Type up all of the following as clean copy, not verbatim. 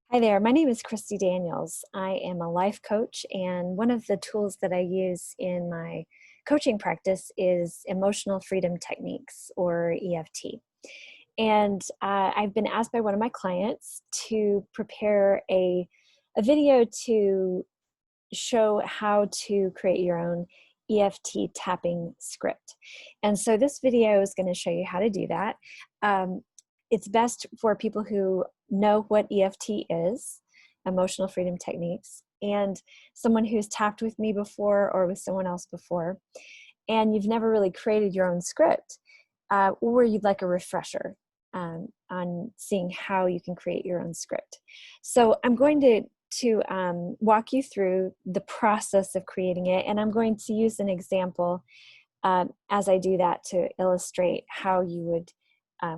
Hi there, my name is Christy Daniels. I am a life coach, and one of the tools that I use in my coaching practice is emotional freedom techniques, or EFT. And I've been asked by one of my clients to prepare a video to show how to create your own EFT tapping script. And so this video is going to show you how to do that. It's best for people who know what EFT is, emotional freedom techniques, and someone who's tapped with me before or with someone else before, and you've never really created your own script, or you'd like a refresher on seeing how you can create your own script. So I'm going to walk you through the process of creating it, and I'm going to use an example as I do that to illustrate how you would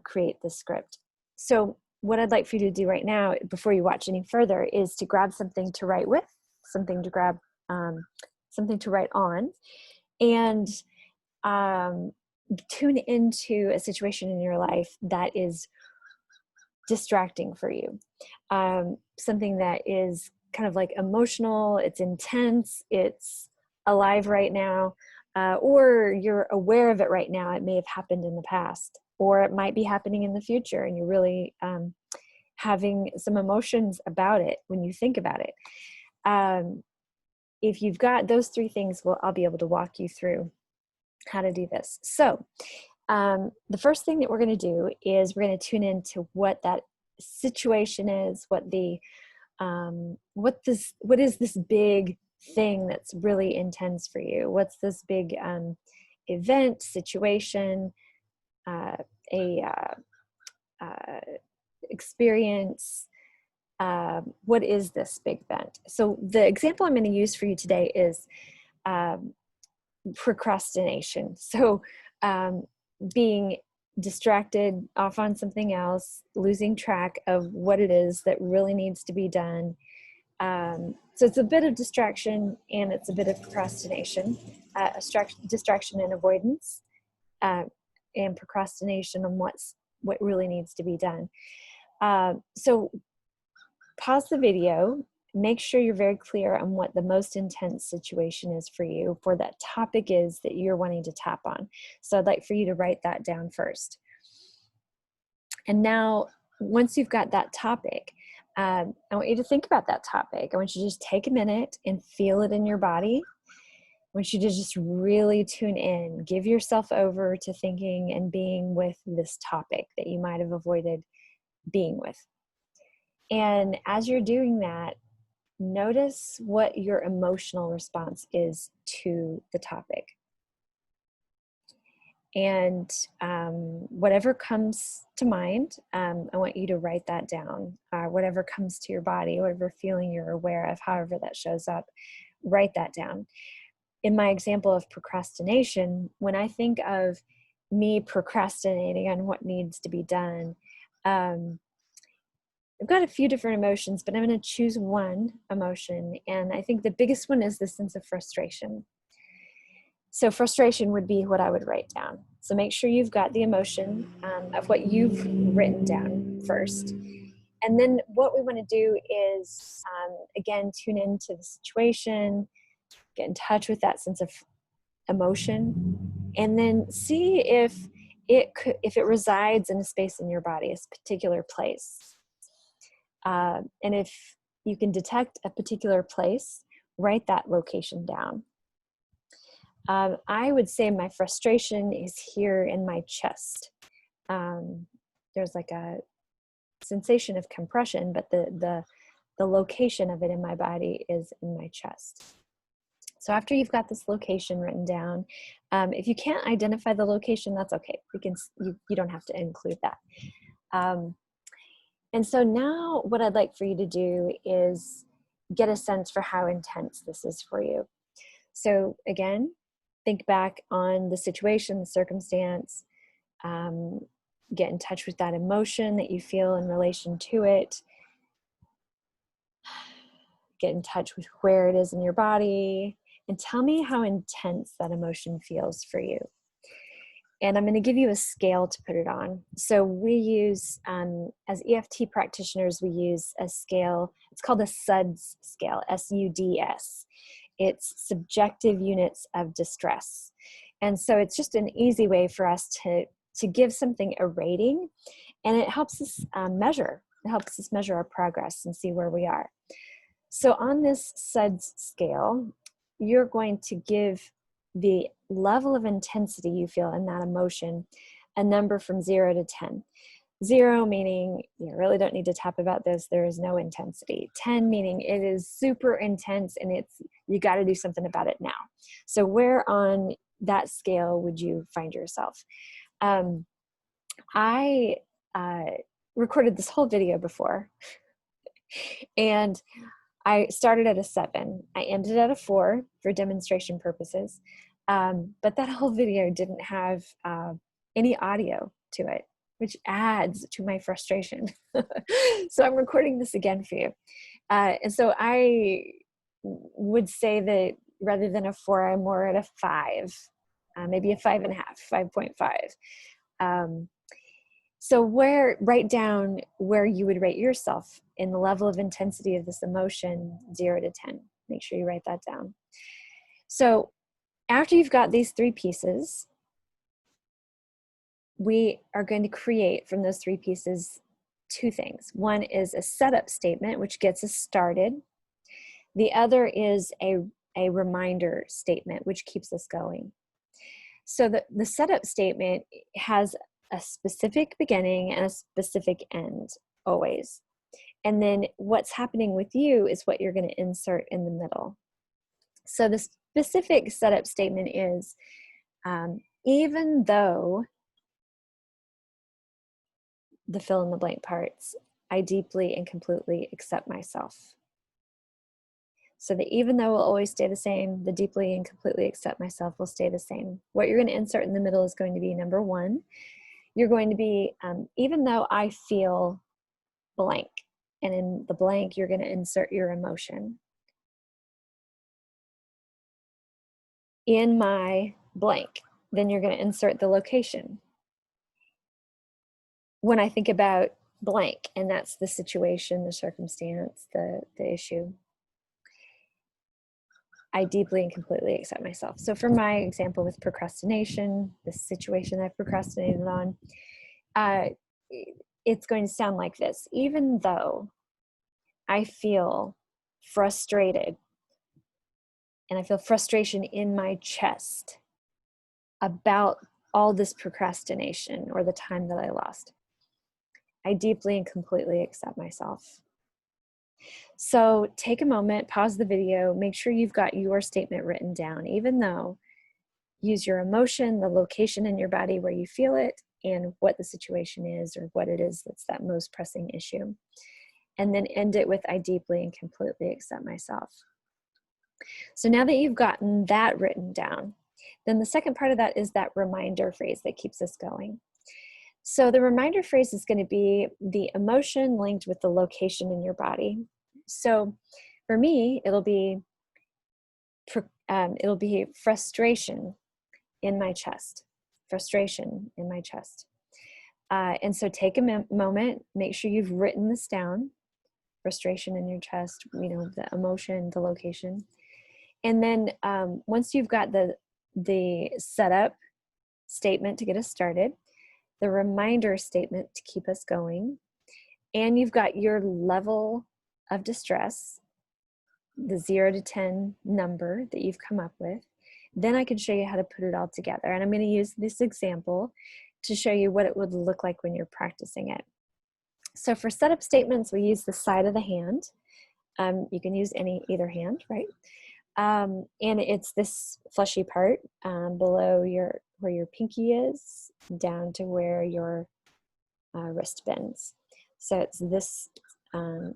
create the script. So what I'd like for you to do right now, before you watch any further, is to grab something to write with, something to grab, something to write on, and tune into a situation in your life that is distracting for you. Something that is kind of like emotional, it's intense, it's alive right now, or you're aware of it right now. It may have happened in the past, or it might be happening in the future, and you're really having some emotions about it when you think about it. If you've got those three things, I'll be able to walk you through how to do this. So the first thing that we're going to do is we're going to tune into what that situation is, what is this big thing that's really intense for you? What's this big event, situation, experience? What is this big event? So the example I'm going to use for you today is procrastination. So being distracted off on something else, losing track of what it is that really needs to be done. So it's a bit of distraction and it's a bit of procrastination, distraction and avoidance, and procrastination on what really needs to be done. So pause the video. Make sure you're very clear on what the most intense situation is for you, for that topic is that you're wanting to tap on. So I'd like for you to write that down first. And now, once you've got that topic, I want you to think about that topic. I want you to just take a minute and feel it in your body. I want you to just really tune in, give yourself over to thinking and being with this topic that you might have avoided being with. And as you're doing that, notice what your emotional response is to the topic. And whatever comes to mind, I want you to write that down. Whatever comes to your body, whatever feeling you're aware of, however that shows up, write that down. In my example of procrastination, when I think of me procrastinating on what needs to be done, I've got a few different emotions, but I'm going to choose one emotion. And I think the biggest one is the sense of frustration. So frustration would be what I would write down. So make sure you've got the emotion of what you've written down first. And then what we want to do is, again, tune into the situation, get in touch with that sense of emotion, and then see if it resides in a space in your body, a particular place. And if you can detect a particular place, write that location down. I would say my frustration is here in my chest. There's like a sensation of compression, but the location of it in my body is in my chest. So after you've got this location written down, if you can't identify the location, that's okay. You don't have to include that. And so now what I'd like for you to do is get a sense for how intense this is for you. So again, think back on the situation, the circumstance, get in touch with that emotion that you feel in relation to it, get in touch with where it is in your body, and tell me how intense that emotion feels for you. And I'm going to give you a scale to put it on. So we use, as EFT practitioners, we use a scale. It's called a SUDS scale, SUDS. It's subjective units of distress. And so it's just an easy way for us to give something a rating, and it helps us measure. It helps us measure our progress and see where we are. So on this SUDS scale, you're going to give the level of intensity you feel in that emotion a number from 0 to 10. 0 meaning you really don't need to tap about this, there is no intensity. 10 meaning it is super intense and you got to do something about it now. So where on that scale would you find yourself? I recorded this whole video before, and I started at a 7. I ended at a 4 for demonstration purposes. But that whole video didn't have any audio to it, which adds to my frustration. So I'm recording this again for you. And so I would say that rather than a 4, I'm more at a 5, maybe a 5.5, 5.5. So write down where you would rate yourself in the level of intensity of this emotion, 0 to 10. Make sure you write that down. So after you've got these 3 pieces, we are going to create from those 3 pieces 2 things. One is a setup statement, which gets us started. The other is a reminder statement, which keeps us going. So the setup statement has a specific beginning and a specific end, always. And then what's happening with you is what you're going to insert in the middle. So the specific setup statement is, even though the fill in the blank parts, I deeply and completely accept myself. So the even though will always stay the same, the deeply and completely accept myself will stay the same. What you're going to insert in the middle is going to be number 1. You're going to be, even though I feel blank, and in the blank, you're going to insert your emotion. In my blank, then you're going to insert the location. When I think about blank, and that's the situation, the circumstance, the issue, I deeply and completely accept myself. So for my example with procrastination, the situation I've procrastinated on, it's going to sound like this. Even though I feel frustrated, and I feel frustration in my chest about all this procrastination or the time that I lost, I deeply and completely accept myself. So take a moment, pause the video, make sure you've got your statement written down. Even though, use your emotion, the location in your body where you feel it, and what the situation is or what it is that's that most pressing issue. And then end it with, I deeply and completely accept myself. So now that you've gotten that written down, then the second part of that is that reminder phrase that keeps us going. So the reminder phrase is going to be the emotion linked with the location in your body. So for me, it'll be frustration in my chest. Frustration in my chest. And so take a moment, make sure you've written this down. Frustration in your chest, the emotion, the location. And then once you've got the setup statement to get us started, the reminder statement to keep us going, and you've got your level of distress, the 0 to 10 number that you've come up with, then I can show you how to put it all together. And I'm going to use this example to show you what it would look like when you're practicing it. So for setup statements, we use the side of the hand. You can use either hand, right? And it's this fleshy part below where your pinky is, down to where your wrist bends. So it's this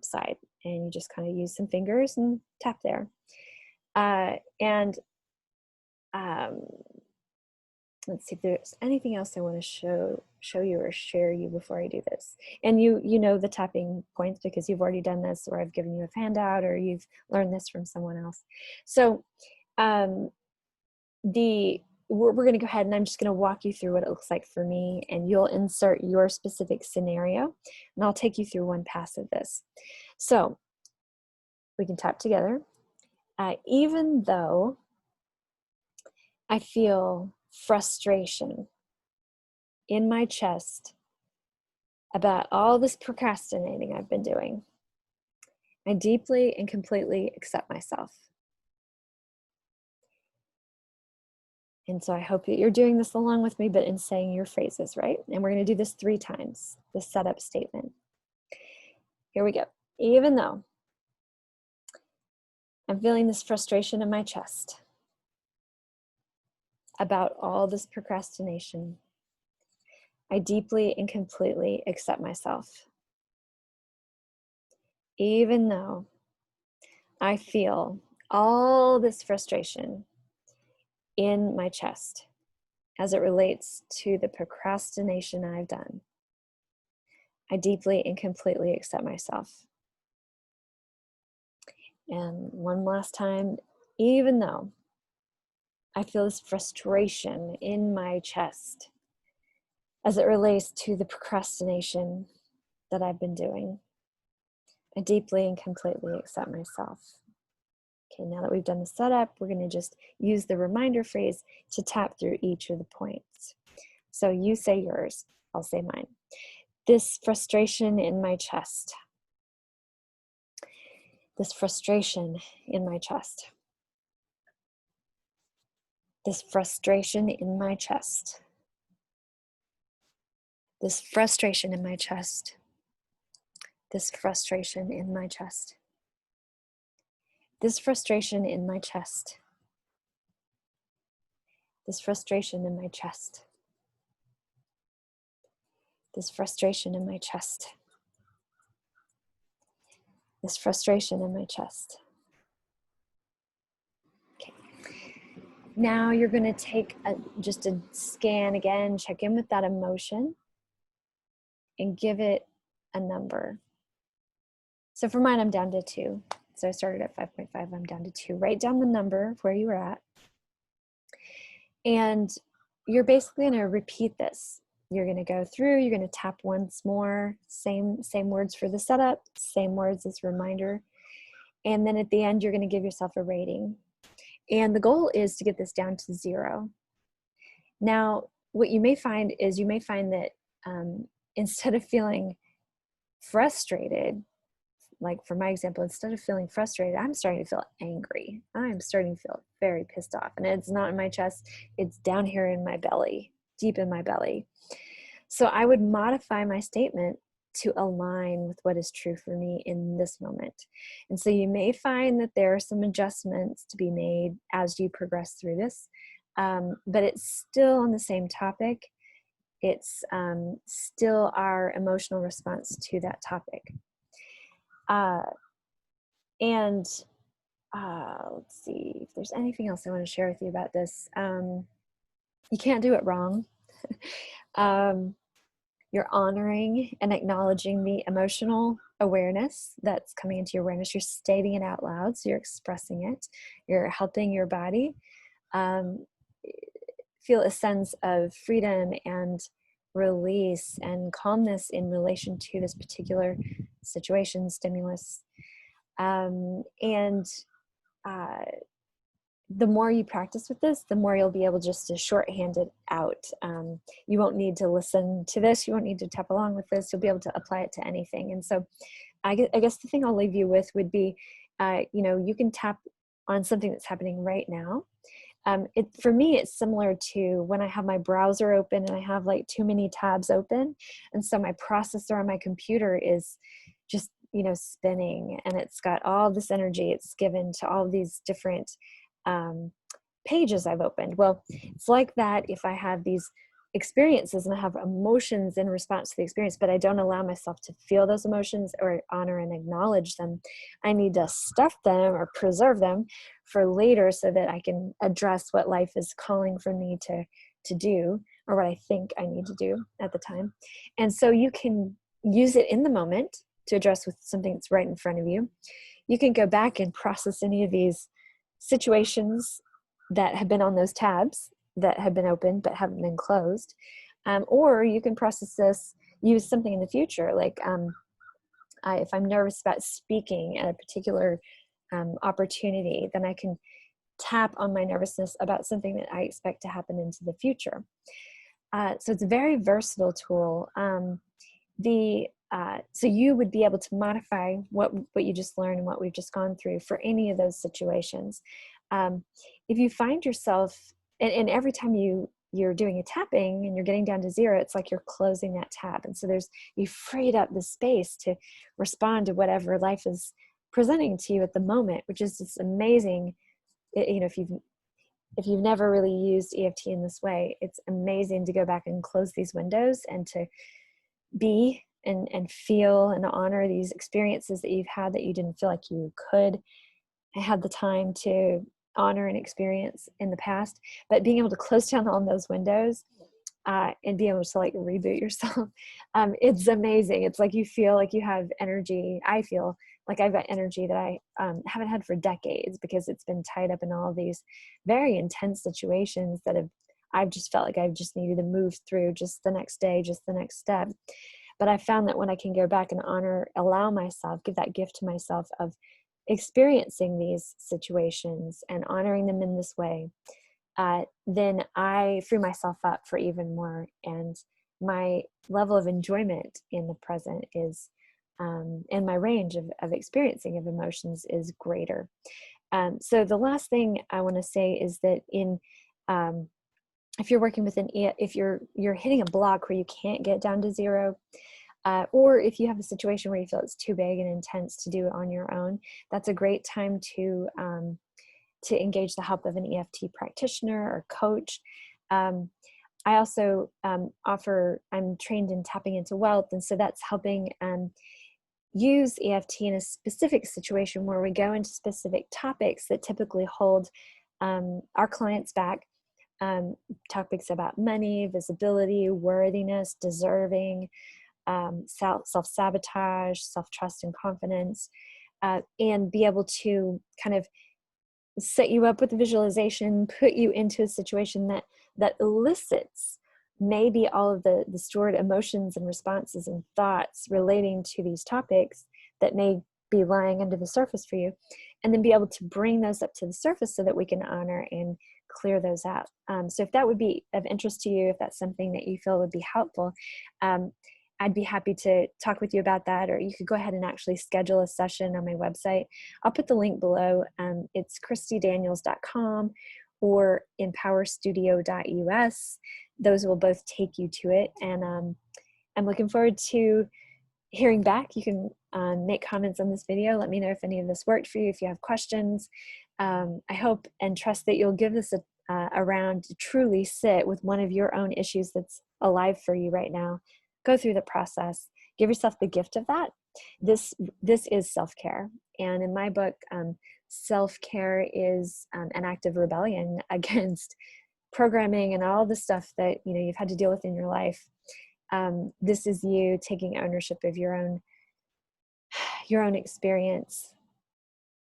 side, and you just kind of use some fingers and tap there. Let's see if there's anything else I want to show you or share you before I do this. And you know the tapping points because you've already done this, or I've given you a handout, or you've learned this from someone else. So the we're going to go ahead and I'm just going to walk you through what it looks like for me, and you'll insert your specific scenario, and I'll take you through one pass of this. So we can tap together. Even though I feel frustration in my chest about all this procrastinating I've been doing, I deeply and completely accept myself. And so I hope that you're doing this along with me, but in saying your phrases, right? And we're going to do this 3 times, the setup statement. Here we go. Even though I'm feeling this frustration in my chest about all this procrastination, I deeply and completely accept myself. Even though I feel all this frustration in my chest as it relates to the procrastination I've done, I deeply and completely accept myself. And one last time, even though I feel this frustration in my chest as it relates to the procrastination that I've been doing, I deeply and completely accept myself. Okay, now that we've done the setup, we're going to just use the reminder phrase to tap through each of the points. So you say yours, I'll say mine. This frustration in my chest. This frustration in my chest. This frustration in my chest. This frustration in my chest. This frustration in my chest. This frustration in my chest. This frustration in my chest. This frustration in my chest. This frustration in my chest. Okay. Now you're going to take just a scan again, check in with that emotion, and give it a number. So for mine, I'm down to 2. So I started at 5.5, I'm down to 2. Write down the number of where you were at. And you're basically going to repeat this. You're going to go through, you're going to tap once more, same words for the setup, same words as reminder. And then at the end, you're going to give yourself a rating. And the goal is to get this down to 0. Now, what you may find is that instead of feeling frustrated, like for my example, instead of feeling frustrated, I'm starting to feel angry. I'm starting to feel very pissed off. And it's not in my chest, it's down here in my belly, deep in my belly. So I would modify my statement to align with what is true for me in this moment. And so you may find that there are some adjustments to be made as you progress through this, but it's still on the same topic. It's still our emotional response to that topic. Let's see if there's anything else I want to share with you about this. You can't do it wrong. You're honoring and acknowledging the emotional awareness that's coming into your awareness. You're stating it out loud, so you're expressing it. You're helping your body feel a sense of freedom and release and calmness in relation to this particular situation, stimulus. The more you practice with this, the more you'll be able just to shorthand it out. You won't need to listen to this. You won't need to tap along with this. You'll be able to apply it to anything. And so I guess the thing I'll leave you with would be, you can tap on something that's happening right now. For me, it's similar to when I have my browser open and I have like too many tabs open. And so my processor on my computer is just, spinning, and it's got all this energy it's given to all these different pages I've opened. Well, it's like that if I have these experiences and I have emotions in response to the experience, but I don't allow myself to feel those emotions or honor and acknowledge them. I need to stuff them or preserve them for later so that I can address what life is calling for me to do, or what I think I need to do at the time. And so you can use it in the moment to address with something that's right in front of you. You can go back and process any of these situations that have been on those tabs that have been opened but haven't been closed. Or you can process this, use something in the future, like if I'm nervous about speaking at a particular opportunity, then I can tap on my nervousness about something that I expect to happen into the future. So it's a very versatile tool. So you would be able to modify what you just learned and what we've just gone through for any of those situations. If you find yourself, and every time you're doing a tapping and you're getting down to zero, it's like you're closing that tab. And so you freed up the space to respond to whatever life is presenting to you at the moment, which is just amazing. If you've never really used EFT in this way, it's amazing to go back and close these windows and to be and feel and honor these experiences that you've had that you didn't feel like you could have the time to honor and experience in the past. But being able to close down on those windows and be able to like reboot yourself, it's amazing. It's like you feel like you have energy. I feel like I've got energy that I haven't had for decades, because it's been tied up in all of these very intense situations that I've just felt like I've just needed to move through just the next day, just the next step. But I found that when I can go back and allow myself, give that gift to myself of experiencing these situations and honoring them in this way, then I free myself up for even more. And my level of enjoyment in the present is, and my range of experiencing of emotions is greater. So the last thing I want to say is that if you're working with if you're hitting a block where you can't get down to zero, or if you have a situation where you feel it's too big and intense to do it on your own, that's a great time to engage the help of an EFT practitioner or coach. I also I'm trained in tapping into wealth, and so that's helping use EFT in a specific situation where we go into specific topics that typically hold our clients back. Topics about money, visibility, worthiness, deserving, self-sabotage, self-trust and confidence, and be able to kind of set you up with a visualization, put you into a situation that elicits maybe all of the stored emotions and responses and thoughts relating to these topics that may be lying under the surface for you, and then be able to bring those up to the surface so that we can honor and clear those out. So if that would be of interest to you, if that's something that you feel would be helpful, I'd be happy to talk with you about that, or you could go ahead and actually schedule a session on my website. I'll put the link below. It's christydaniels.com or empowerstudio.us. Those will both take you to it. And I'm looking forward to hearing back. You can make comments on this video. Let me know if any of this worked for you, if you have questions. I hope and trust that you'll give this a round to truly sit with one of your own issues that's alive for you right now. Go through the process. Give yourself the gift of that. This is self-care. And in my book, self-care is an act of rebellion against programming and all the stuff that you've had to deal with in your life. This is you taking ownership of your own experience,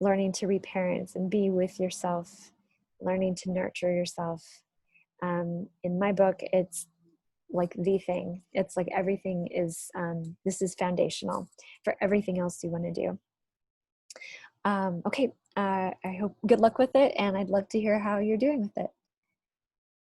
learning to reparent and be with yourself, learning to nurture yourself. In my book, it's like the thing. It's like everything is, this is foundational for everything else you want to do. Okay, I hope good luck with it, and I'd love to hear how you're doing with it.